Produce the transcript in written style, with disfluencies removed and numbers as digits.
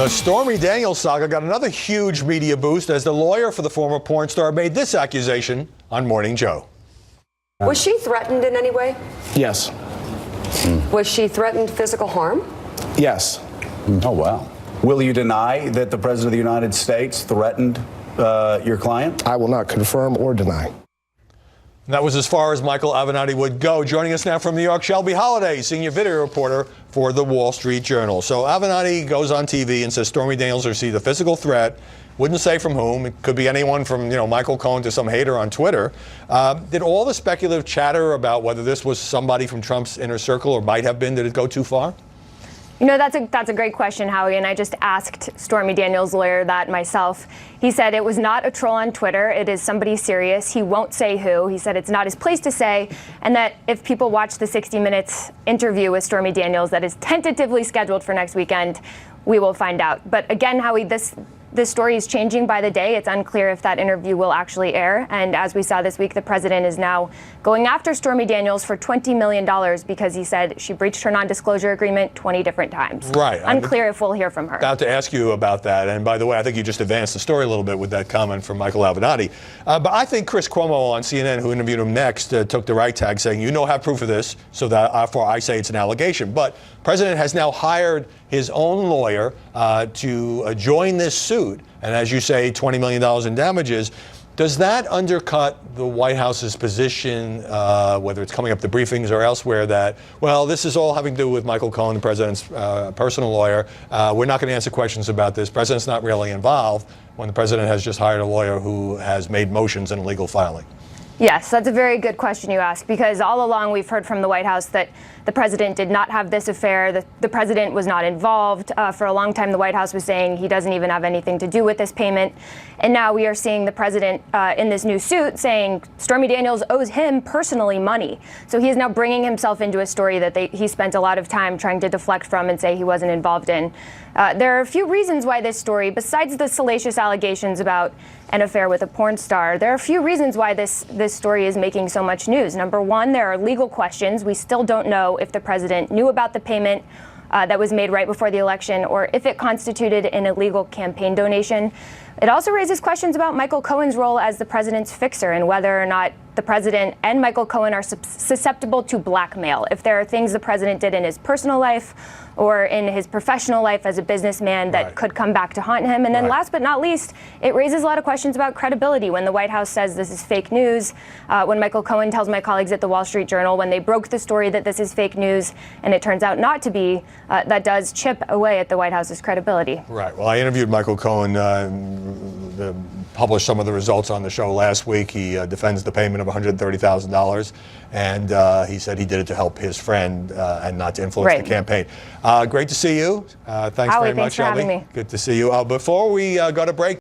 The Stormy Daniels saga got another huge media boost as the lawyer for the former porn star made this accusation on Morning Joe. Was she threatened in any way? Yes. Was she threatened physical harm? Yes. Oh, wow. Will you deny that the President of the United States threatened your client? I will not confirm or deny. That was as far as Michael Avenatti would go. Joining us now from New York, Shelby Holliday, senior video reporter for the Wall Street Journal. So Avenatti goes on TV and says Stormy Daniels received a physical threat. Wouldn't say from whom. It could be anyone from, Michael Cohen to some hater on Twitter. Did all the speculative chatter about whether this was somebody from Trump's inner circle or might have been, did it go too far? That's a great question, Howie, and I just asked Stormy Daniels' lawyer that myself. He said it was not a troll on Twitter. It is somebody serious. He won't say who. He said it's not his place to say, and that if people watch the 60 Minutes interview with Stormy Daniels that is tentatively scheduled for next weekend, we will find out. But again, Howie, this story is changing by the day. It's unclear if that interview will actually air. And as we saw this week, the president is now going after Stormy Daniels for $20 million because he said she breached her non-disclosure agreement 20 different times. Right. Unclear if we'll hear from her. About to ask you about that. And by the way, I think you just advanced the story a little bit with that comment from Michael Avenatti. But I think Chris Cuomo on CNN, who interviewed him next, took the right tag saying, have proof of this, so therefore I say it's an allegation. But the president has now hired his own lawyer to join this suit. And as you say, $20 million in damages. Does that undercut the White House's position, whether it's coming up the briefings or elsewhere, that, this is all having to do with Michael Cohen, the president's personal lawyer. We're not going to answer questions about this. President's not really involved, when the president has just hired a lawyer who has made motions in a legal filing? Yes, that's a very good question you ask, because all along we've heard from the White House that the president did not have this affair, the president was not involved. For a long time, the White House was saying he doesn't even have anything to do with this payment. And now we are seeing the president in this new suit saying Stormy Daniels owes him personally money. So he is now bringing himself into a story that he spent a lot of time trying to deflect from and say he wasn't involved in. There are a few reasons why this story, besides the salacious allegations about an affair with a porn star, there are a few reasons why this story is making so much news. Number one, there are legal questions. We still don't know if the president knew about the payment that was made right before the election, or if it constituted an illegal campaign donation. It also raises questions about Michael Cohen's role as the president's fixer and whether or not the president and Michael Cohen are susceptible to blackmail. If there are things the president did in his personal life or in his professional life as a businessman that could come back to haunt him. And then last but not least, it raises a lot of questions about credibility when the White House says this is fake news, when Michael Cohen tells my colleagues at the Wall Street Journal when they broke the story that this is fake news and it turns out not to be, that does chip away at the White House's credibility. Right. Well, I interviewed Michael Cohen, published some of the results on the show last week. He defends the payment of $130,000, and he said he did it to help his friend and not to influence the campaign. Great to see you. Thanks Howie, very much, thanks for having Shelby. me. Good to see you. Before we go to break,